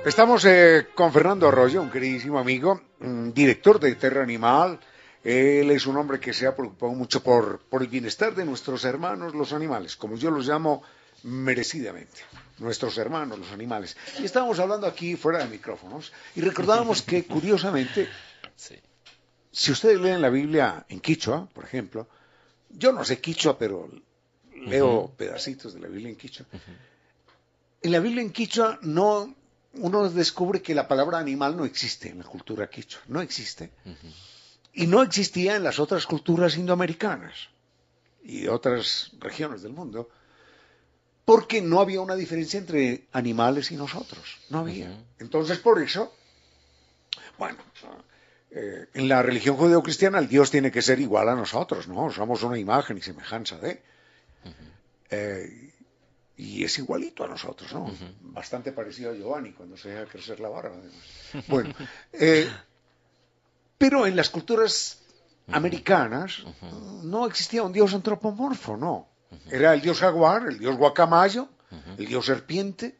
Estamos con Fernando Arroyo, un queridísimo amigo, director de Terra Animal. Él es un hombre que se ha preocupado mucho por el bienestar de nuestros hermanos, los animales, como yo los llamo merecidamente. Nuestros hermanos, los animales. Y estábamos hablando aquí fuera de micrófonos y recordábamos que, curiosamente, sí, si ustedes leen la Biblia en quichua, por ejemplo, yo no sé quichua, pero leo pedacitos de la Biblia en quichua. En la Biblia en quichua uno descubre que la palabra animal no existe en la cultura quichua, no existe. Y no existía en las otras culturas indoamericanas y otras regiones del mundo, porque no había una diferencia entre animales y nosotros, no había. Entonces, por eso, bueno, en la religión judeocristiana el Dios tiene que ser igual a nosotros, ¿no? Somos una imagen y semejanza de... y es igualito a nosotros, ¿no? Bastante parecido a Giovanni cuando se deja crecer la barba, además. Bueno, pero en las culturas americanas no existía un dios antropomorfo, no. Era el dios jaguar, el dios guacamayo, el dios serpiente.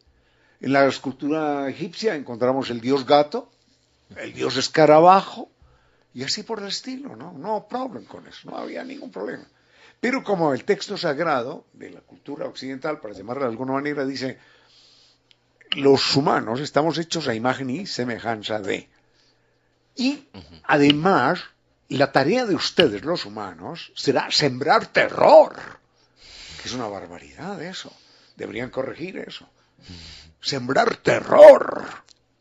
En la escultura egipcia encontramos el dios gato, el dios escarabajo, y así por el estilo, ¿no? No problem con eso, no había ningún problema. Pero como el texto sagrado de la cultura occidental, para llamarlo de alguna manera, dice, los humanos estamos hechos a imagen y semejanza de. Y además, la tarea de ustedes, los humanos, será sembrar terror, que es una barbaridad eso. Deberían corregir eso. Sembrar terror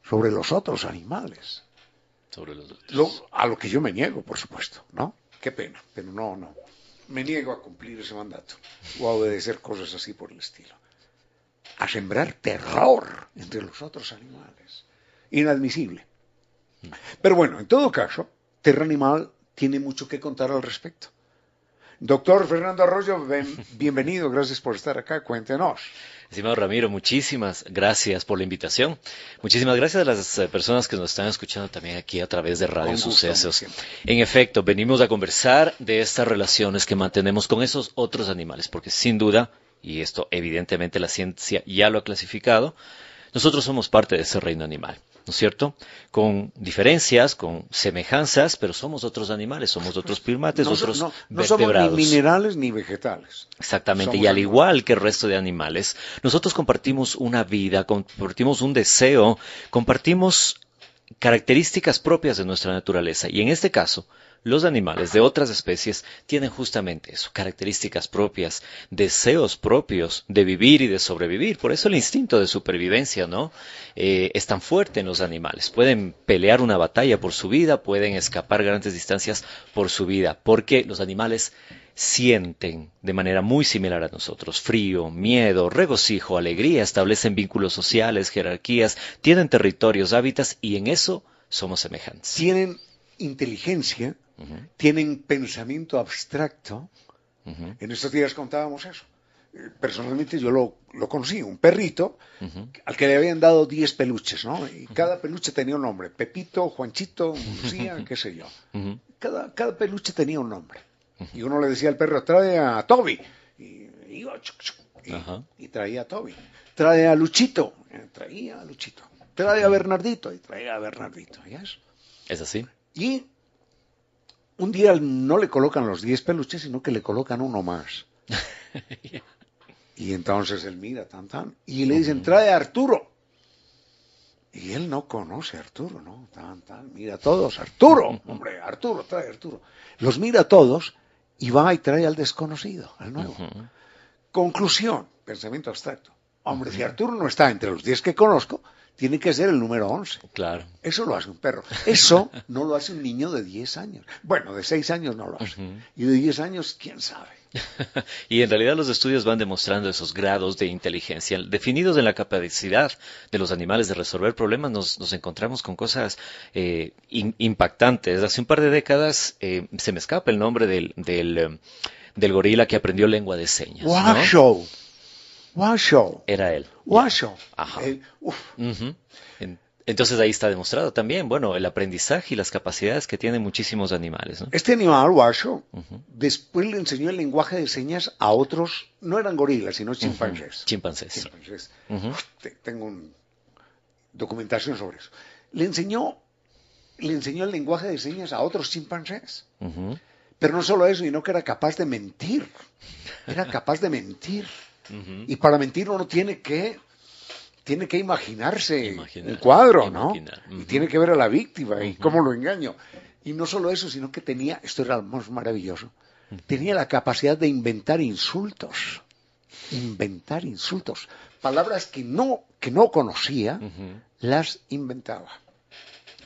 sobre los otros animales. Sobre los otros. A lo que yo me niego, por supuesto, ¿no? Qué pena, pero no. Me niego a cumplir ese mandato o a obedecer cosas así por el estilo. A sembrar terror entre los otros animales. Inadmisible. Pero bueno, en todo caso, Terra Animal tiene mucho que contar al respecto. Doctor Fernando Arroyo, bienvenido, gracias por estar acá, cuéntenos. Estimado Ramiro, muchísimas gracias por la invitación. Muchísimas gracias a las personas que nos están escuchando también aquí a través de Radio Sucesos. En efecto, venimos a conversar de estas relaciones que mantenemos con esos otros animales, porque sin duda, y esto evidentemente la ciencia ya lo ha clasificado, nosotros somos parte de ese reino animal, ¿no es cierto? Con diferencias, con semejanzas, pero somos otros animales, somos otros primates, otros vertebrados. No somos ni minerales ni vegetales. Exactamente, y al igual que el resto de animales, nosotros compartimos una vida, compartimos un deseo, compartimos características propias de nuestra naturaleza, y en este caso, los animales de otras especies tienen justamente eso, características propias, deseos propios de vivir y de sobrevivir. Por eso el instinto de supervivencia, ¿no? Es tan fuerte en los animales. Pueden pelear una batalla por su vida, pueden escapar grandes distancias por su vida, porque los animales sienten de manera muy similar a nosotros frío, miedo, regocijo, alegría, establecen vínculos sociales, jerarquías, tienen territorios, hábitats y en eso somos semejantes. Tienen inteligencia, tienen pensamiento abstracto. En estos días contábamos eso. Personalmente yo lo conocí, un perrito al que le habían dado 10 peluches, ¿no? Y cada peluche tenía un nombre, Pepito, Juanchito, Lucía, qué sé yo. Cada peluche tenía un nombre. Y uno le decía al perro, trae a Toby. Y traía a Toby. Trae a Luchito. Traía a Luchito. Trae a Bernardito. Y traía a Bernardito. ¿Yes? ¿Es así? Y un día no le colocan los 10 peluches, sino que le colocan uno más. Y entonces él mira, y le dicen, trae a Arturo. Y él no conoce a Arturo, ¿no? Mira a todos, Arturo, hombre, Arturo, trae a Arturo. Los mira a todos y va y trae al desconocido, al nuevo. Conclusión, pensamiento abstracto. Hombre, si Arturo no está entre los 10 que conozco, tiene que ser el número 11. Claro. Eso lo hace un perro. Eso no lo hace un niño de 10 años. Bueno, de 6 años no lo hace. Y de 10 años, quién sabe. Y en realidad los estudios van demostrando esos grados de inteligencia. Definidos en la capacidad de los animales de resolver problemas, nos encontramos con cosas impactantes. Hace un par de décadas, se me escapa el nombre del gorila que aprendió lengua de señas. Washoe. Washoe. Era él. Washoe. Ajá. Entonces ahí está demostrado también, bueno, el aprendizaje y las capacidades que tienen muchísimos animales, ¿no? Este animal, Washoe, después le enseñó el lenguaje de señas a otros, no eran gorilas, sino chimpancés. Chimpancés. Tengo un documentación sobre eso. Le enseñó el lenguaje de señas a otros chimpancés. Ujú, Pero no solo eso, sino que era capaz de mentir. Era capaz de mentir. ujú. Y para mentir uno tiene que imaginarse Imaginar, un cuadro, ¿no? imaginar. Y Ujú, tiene que ver a la víctima y ujú, cómo lo engaño. Y no solo eso, sino que esto era lo más maravilloso, tenía la capacidad de inventar insultos. Inventar insultos. Palabras que no conocía, ujú. las inventaba.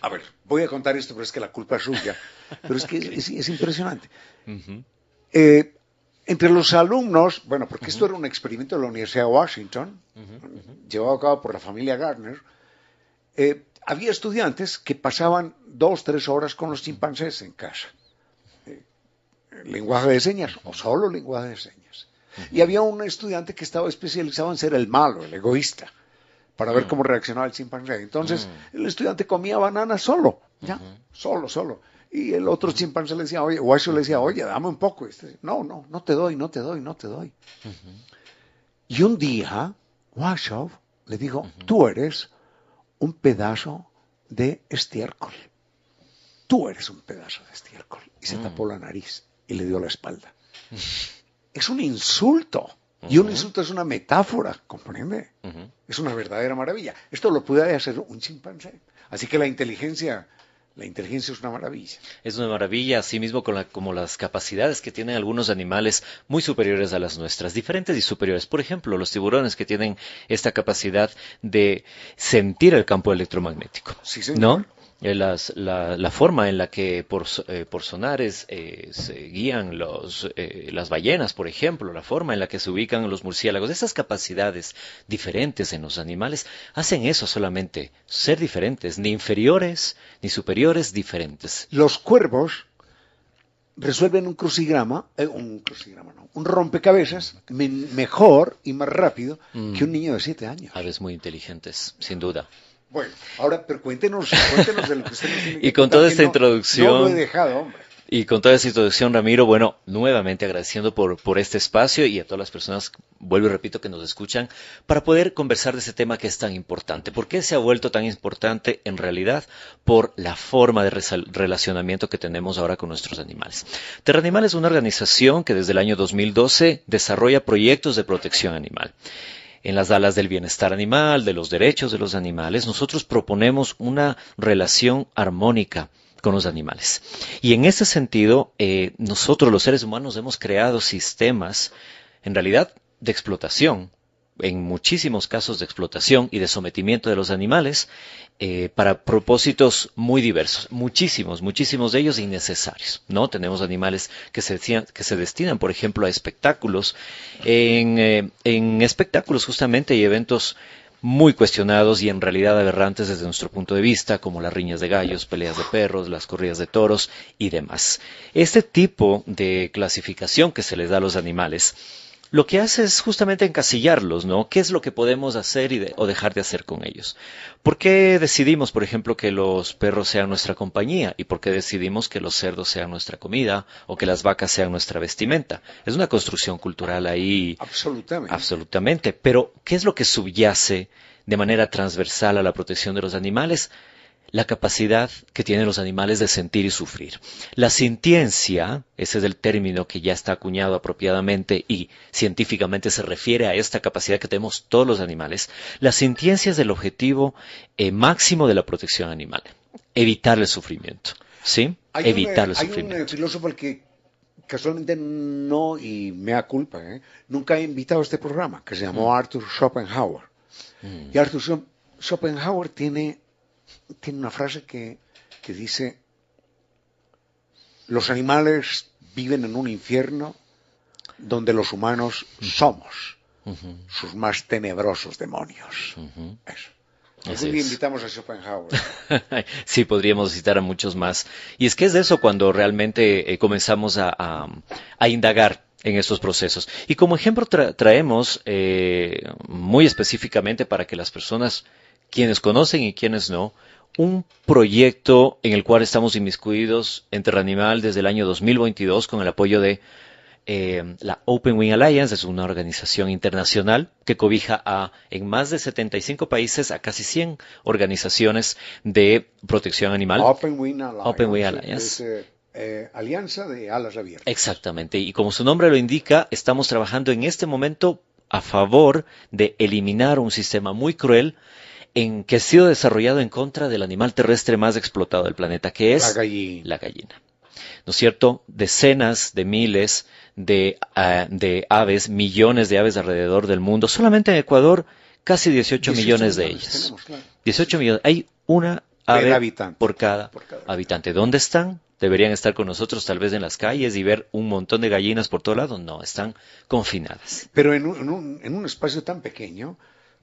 A ver, voy a contar esto, pero es que la culpa es suya. Pero es que Ok. es impresionante. Ujú, Eh, Entre los alumnos, bueno, porque esto ujú, era un experimento de la Universidad de Washington, ujú, ujú. llevado a cabo por la familia Gardner, había estudiantes que pasaban 2, 3 horas con los chimpancés en casa. Lenguaje de señas o solo lenguaje de señas. Y había un estudiante que estaba especializado en ser el malo, el egoísta, para ver Mm, cómo reaccionaba el chimpancé. Entonces, mm, el estudiante comía banana solo, ya, ujú, solo. Y el otro chimpancé le decía, oye, Washoe le decía, oye, dame un poco. Y este, no te doy. ujú, Y un día, Washoe le dijo, ujú. tú eres un pedazo de estiércol. Tú eres un pedazo de estiércol. Y se Mm, tapó la nariz y le dio la espalda. Es un insulto. Y un ujú, insulto es una metáfora, ¿comprende? ujú. Es una verdadera maravilla. Esto lo puede hacer un chimpancé. Así que la inteligencia es una maravilla. Es una maravilla, así mismo como las capacidades que tienen algunos animales muy superiores a las nuestras, diferentes y superiores. Por ejemplo, los tiburones que tienen esta capacidad de sentir el campo electromagnético, Sí, señor. ¿no? La forma en la que por sonares se guían las ballenas, por ejemplo, la forma en la que se ubican los murciélagos, esas capacidades diferentes en los animales hacen eso solamente, ser diferentes, ni inferiores ni superiores, diferentes. Los cuervos resuelven un rompecabezas mejor y más rápido que Mm, un niño de 7 años. aves muy inteligentes, sin duda. Bueno, ahora, pero cuéntenos de lo que usted nos tiene Y que con contar, toda que esta no lo he introducción, dejado, hombre. y con toda esta introducción, Ramiro, bueno, nuevamente agradeciendo por este espacio y a todas las personas, vuelvo y repito, que nos escuchan, para poder conversar de este tema que es tan importante. ¿Por qué se ha vuelto tan importante en realidad? Por la forma de relacionamiento que tenemos ahora con nuestros animales. Terranimal es una organización que desde el año 2012 desarrolla proyectos de protección animal. En las alas del bienestar animal, de los derechos de los animales, nosotros proponemos una relación armónica con los animales. Y en ese sentido, nosotros los seres humanos hemos creado sistemas, en realidad, de explotación, en muchísimos casos de explotación y de sometimiento de los animales, para propósitos muy diversos, muchísimos de ellos innecesarios, ¿no? Tenemos animales que se destinan, por ejemplo, a espectáculos, en espectáculos justamente y eventos muy cuestionados y en realidad aberrantes desde nuestro punto de vista, como las riñas de gallos, peleas de perros, las corridas de toros y demás. Este tipo de clasificación que se les da a los animales lo que hace es justamente encasillarlos, ¿no? ¿Qué es lo que podemos hacer o dejar de hacer con ellos? ¿Por qué decidimos, por ejemplo, que los perros sean nuestra compañía? ¿Y por qué decidimos que los cerdos sean nuestra comida o que las vacas sean nuestra vestimenta? Es una construcción cultural ahí. Absolutamente. Absolutamente, pero ¿qué es lo que subyace de manera transversal a la protección de los animales? La capacidad que tienen los animales de sentir y sufrir. La sintiencia, ese es el término que ya está acuñado apropiadamente y científicamente se refiere a esta capacidad que tenemos todos los animales. La sintiencia es el objetivo máximo de la protección animal, evitar el sufrimiento, ¿sí? Evitar el Hay un sufrimiento. filósofo al que casualmente no, y mea culpa, nunca he invitado a este programa, que se Mm, llamó Arthur Schopenhauer. mm, Y Arthur Schopenhauer tiene una frase que dice, los animales viven en un infierno donde los humanos somos ujú, sus más tenebrosos demonios. ujú. Eso. Así Algún día es. invitamos a Schopenhauer. Sí, podríamos citar a muchos más. Y es que es de eso cuando realmente comenzamos a indagar en estos procesos. Y como ejemplo traemos muy específicamente para que las personas, quienes conocen y quienes no, un proyecto en el cual estamos inmiscuidos en Terranimal desde el año 2022 con el apoyo de la Open Wing Alliance es una organización internacional que cobija en más de 75 países a casi 100 organizaciones de protección animal. Open Wing Alliance. Open Wing Alliance. Es, alianza de alas abiertas. Exactamente, y como su nombre lo indica, estamos trabajando en este momento a favor de eliminar un sistema muy cruel que ha sido desarrollado en contra del animal terrestre más explotado del planeta, que es la gallina. ¿No es cierto? Decenas de miles de aves, millones de aves alrededor del mundo. Solamente en Ecuador, casi 18 millones de ellas. Tenemos, claro. 18 millones. Hay una ave por cada habitante. ¿Dónde están? ¿Deberían estar con nosotros tal vez en las calles y ver un montón de gallinas por todo lado? No, están confinadas. Pero en un espacio tan pequeño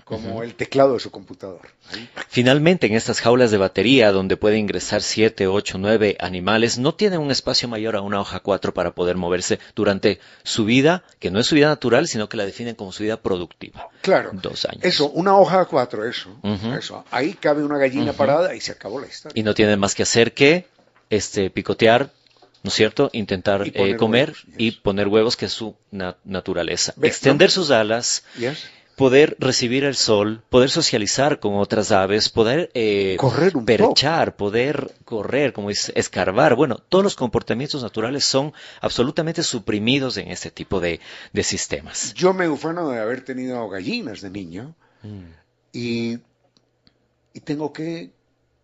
como el teclado de su computador. Ahí. Finalmente, en estas jaulas de batería, donde pueden ingresar 7, 8, 9 animales, no tienen un espacio mayor a una hoja 4 para poder moverse durante su vida, que no es su vida natural, sino que la definen como su vida productiva. Claro. 2 años. Eso, una hoja 4, eso. Ahí cabe una gallina parada y se acabó la historia. Y no tienen más que hacer que picotear, ¿no es cierto? Intentar comer huevos, y poner huevos, que es su naturaleza. Extender sus alas. Poder recibir el sol, poder socializar con otras aves, poder correr perchar, poder correr, como dice, escarbar. Bueno, todos los comportamientos naturales son absolutamente suprimidos en este tipo de sistemas. Yo me ufano de haber tenido gallinas de niño y tengo que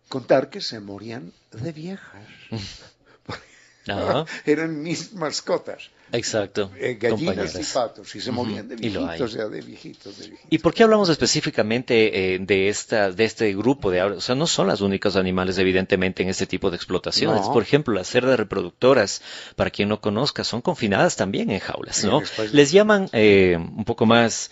contar que se morían de viejas. Eran mis mascotas. Exacto. Gallinas y patos, y se morían de viejitos, de viejitos. ¿Y por qué hablamos específicamente de este grupo de aves? O sea, no son las únicas animales, evidentemente, en este tipo de explotaciones. No. Por ejemplo, las cerdas reproductoras, para quien no conozca, son confinadas también en jaulas, ¿no? Les llaman un poco más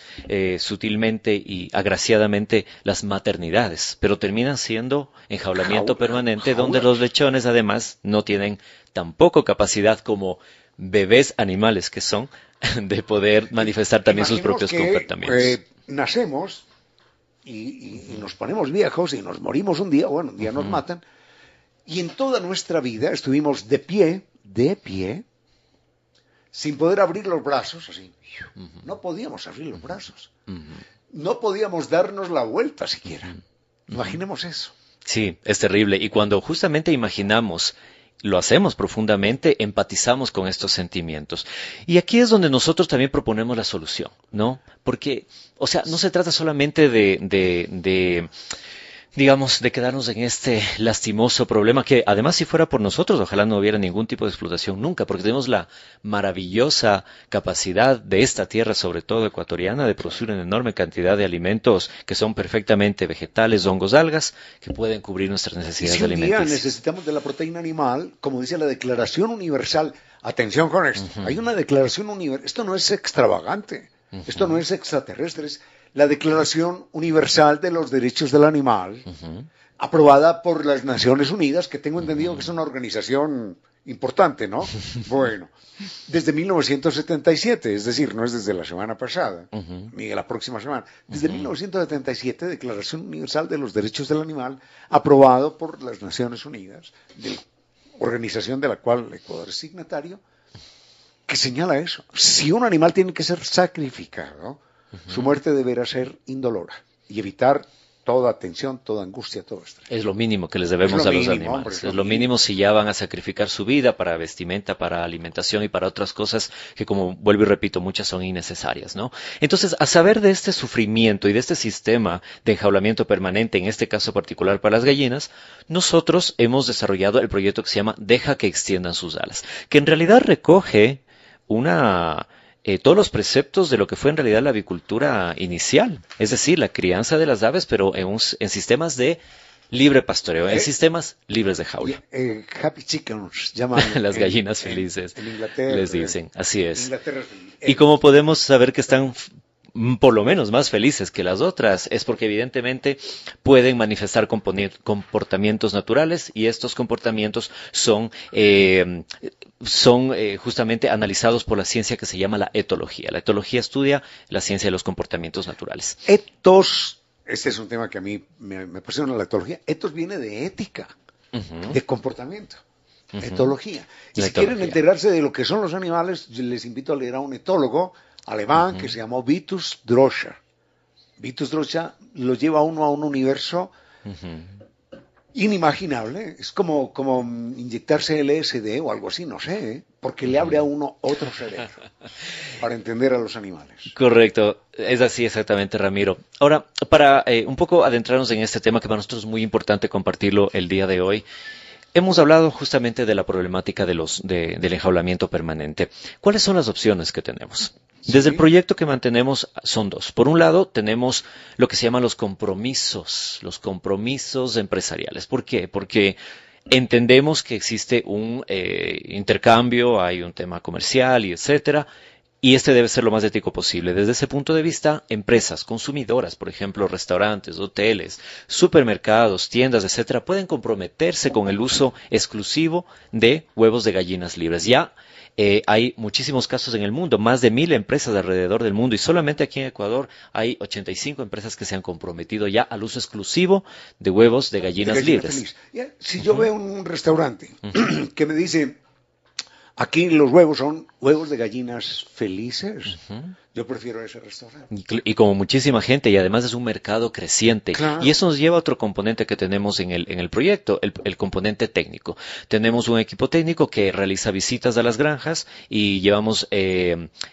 sutilmente y agraciadamente las maternidades, pero terminan siendo enjaulamiento permanente, donde los lechones, además, no tienen tampoco capacidad como bebés animales que son, de poder manifestar también sus propios comportamientos. Nacemos y nos ponemos viejos y nos morimos un día nos matan, y en toda nuestra vida estuvimos de pie, sin poder abrir los brazos, así. No podíamos abrir los brazos. No podíamos darnos la vuelta siquiera. Imaginemos eso. Sí, es terrible. Y cuando justamente imaginamos, lo hacemos profundamente, empatizamos con estos sentimientos. Y aquí es donde nosotros también proponemos la solución, ¿no? Porque, o sea, no se trata solamente digamos, de quedarnos en este lastimoso problema que, además, si fuera por nosotros, ojalá no hubiera ningún tipo de explotación nunca, porque tenemos la maravillosa capacidad de esta tierra, sobre todo ecuatoriana, de producir una enorme cantidad de alimentos que son perfectamente vegetales, hongos, algas, que pueden cubrir nuestras necesidades alimenticias. Si un día necesitamos de la proteína animal, como dice la Declaración Universal, atención con esto, hay una Declaración Universal, esto no es extravagante, esto no es extraterrestre, es la Declaración Universal de los Derechos del Animal, aprobada por las Naciones Unidas, que tengo entendido que es una organización importante, ¿no? Bueno, desde 1977, es decir, no es desde la semana pasada, ni de la próxima semana, desde 1977, Declaración Universal de los Derechos del Animal, aprobado por las Naciones Unidas, de organización de la cual Ecuador es signatario, que señala eso. Si un animal tiene que ser sacrificado, su muerte deberá ser indolora y evitar toda tensión, toda angustia, todo estrés. Es lo mínimo que les debemos a los animales. Hombre, es lo mínimo si ya van a sacrificar su vida para vestimenta, para alimentación y para otras cosas que, como vuelvo y repito, muchas son innecesarias, ¿no? Entonces, a saber de este sufrimiento y de este sistema de enjaulamiento permanente, en este caso particular para las gallinas, nosotros hemos desarrollado el proyecto que se llama Deja que extiendan sus alas, que en realidad recoge todos los preceptos de lo que fue en realidad la avicultura inicial, es decir, la crianza de las aves, pero en sistemas de libre pastoreo, en sistemas libres de jaula. Happy chickens, llaman. Las gallinas felices, en Inglaterra, les dicen, así es. Inglaterra, y como podemos saber que están por lo menos más felices que las otras, es porque evidentemente pueden manifestar comportamientos naturales, y estos comportamientos son justamente analizados por la ciencia que se llama la etología. La etología estudia la ciencia de los comportamientos naturales. Etos, este es un tema que a mí me apasiona, la etología. Etos viene de ética, de comportamiento. Etología. Y La si quieren etología. enterarse de lo que son los animales, yo les invito a leer a un etólogo alemán que se llamó Vitus Droscher. Vitus Droscher lo lleva a uno a un universo inimaginable. Es como inyectarse LSD o algo así, no sé, ¿eh? Porque le abre a uno otro cerebro para entender a los animales. Correcto, es así exactamente, Ramiro. Ahora, para un poco adentrarnos en este tema que para nosotros es muy importante compartirlo el día de hoy, hemos hablado justamente de la problemática del enjaulamiento permanente. ¿Cuáles son las opciones que tenemos? Desde el Sí. proyecto que mantenemos son dos. Por un lado, tenemos lo que se llaman los compromisos empresariales. ¿Por qué? Porque entendemos que existe un intercambio, hay un tema comercial y etcétera, y este debe ser lo más ético posible. Desde ese punto de vista, empresas consumidoras, por ejemplo, restaurantes, hoteles, supermercados, tiendas, etcétera, pueden comprometerse con el uso exclusivo de huevos de gallinas libres. Ya hay muchísimos casos en el mundo, más de 1000 empresas alrededor del mundo, y solamente aquí en Ecuador hay 85 empresas que se han comprometido ya al uso exclusivo de huevos de De gallinas gallina libres. feliz. Ya, si yo veo un restaurante que me dice, aquí los huevos son huevos de gallinas felices, yo prefiero ese restaurante. Y como muchísima gente, y además es un mercado creciente. Claro. Y eso nos lleva a otro componente que tenemos en el proyecto, el componente técnico. Tenemos un equipo técnico que realiza visitas a las granjas y llevamos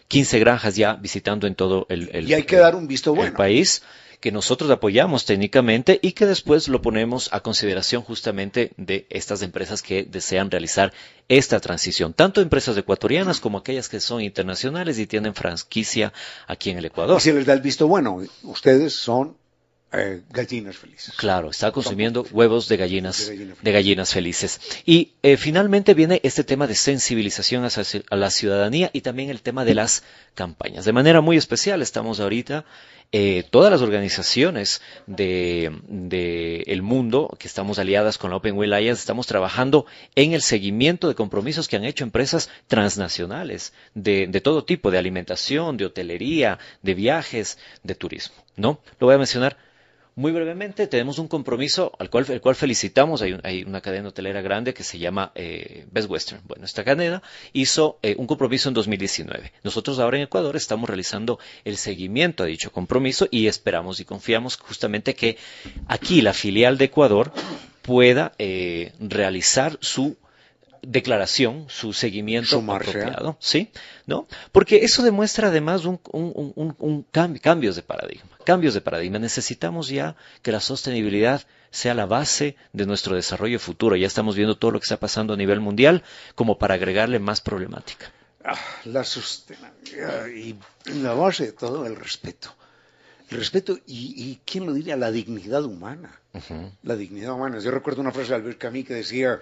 15 granjas ya visitando en todo Y hay que dar un visto el bueno. país, que nosotros apoyamos técnicamente y que después lo ponemos a consideración justamente de estas empresas que desean realizar esta transición, tanto empresas ecuatorianas como aquellas que son internacionales y tienen franquicia aquí en el Y Ecuador. se les da el visto bueno. Ustedes son gallinas felices. Claro, está consumiendo huevos de gallinas, de gallina de gallinas felices. Y finalmente viene este tema de sensibilización a la ciudadanía y también el tema de las campañas. De manera muy especial estamos ahorita, todas las organizaciones del mundo que estamos aliadas con la Open Will Alliance, estamos trabajando en el seguimiento de compromisos que han hecho empresas transnacionales de todo tipo, de alimentación, de hotelería, de viajes, de turismo, ¿no? Lo voy a mencionar muy brevemente. Tenemos un compromiso el cual felicitamos. Hay una cadena hotelera grande que se llama Best Western. Bueno, esta cadena hizo un compromiso en 2019. Nosotros ahora en Ecuador estamos realizando el seguimiento a dicho compromiso y esperamos y confiamos justamente que aquí la filial de Ecuador pueda realizar su declaración, su seguimiento Su marcha. apropiado, ¿sí? ¿No? Porque eso demuestra además cambios de paradigma. Necesitamos ya que la sostenibilidad sea la base de nuestro desarrollo futuro. Ya estamos viendo todo lo que está pasando a nivel mundial como para agregarle más problemática. La sostenibilidad y la base de todo el respeto. El respeto y ¿quién lo diría? La dignidad humana. La dignidad humana. Yo recuerdo una frase de Albert Camus que decía,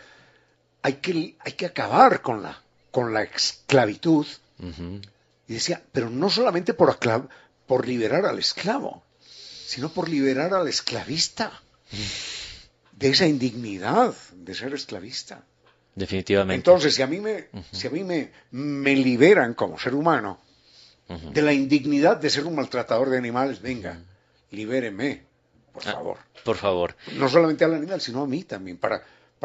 hay que acabar con la esclavitud. Y decía, pero no solamente por liberar al esclavo, sino por liberar al esclavista de esa indignidad de ser esclavista. Definitivamente. Entonces, si a mí me liberan como ser humano de la indignidad de ser un maltratador de animales, venga, libéreme, por favor. Por favor. No solamente al animal, sino a mí también, para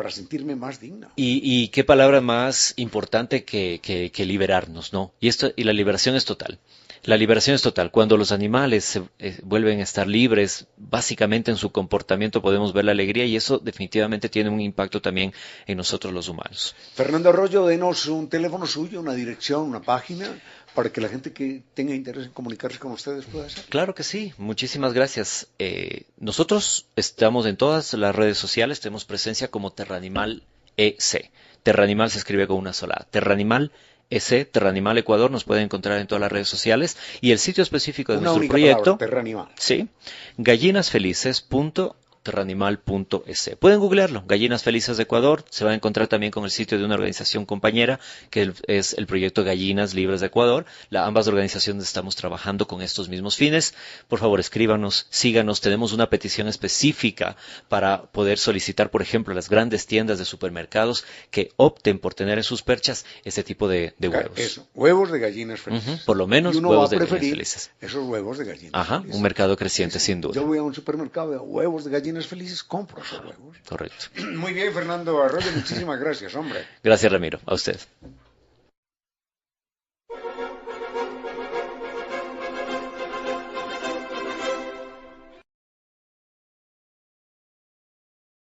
sentirme más digno. Y qué palabra más importante que liberarnos, ¿no? Y la liberación es total. La liberación es total. Cuando los animales vuelven a estar libres, básicamente en su comportamiento podemos ver la alegría y eso definitivamente tiene un impacto también en nosotros los humanos. Fernando Arroyo, denos un teléfono suyo, una dirección, una página, para que la gente que tenga interés en comunicarse con ustedes pueda hacer. Claro que sí, muchísimas gracias. Nosotros estamos en todas las redes sociales, tenemos presencia como Terranimal EC. Terranimal se escribe con una sola A. Terranimal EC, Terranimal Ecuador, nos pueden encontrar en todas las redes sociales. Y el sitio específico de nuestro proyecto, palabra, Terranimal. Sí, gallinasfelices.terranimal.es. Pueden googlearlo, Gallinas Felices de Ecuador. Se van a encontrar también con el sitio de una organización compañera, que es el proyecto Gallinas Libres de Ecuador. Ambas organizaciones estamos trabajando con estos mismos fines. Por favor, escríbanos, síganos. Tenemos una petición específica para poder solicitar, por ejemplo, a las grandes tiendas de supermercados que opten por tener en sus perchas este tipo de huevos. Eso, huevos de gallinas felices. Por lo menos y uno huevos va a de gallinas preferir felices. esos huevos de gallinas Ajá, felices. un mercado creciente, sin duda. Yo voy a un supermercado, veo huevos de gallinas gallinas felices, compro esos huevos. Correcto. Muy bien, Fernando Arroyo, muchísimas gracias, hombre. Gracias, Ramiro. A usted.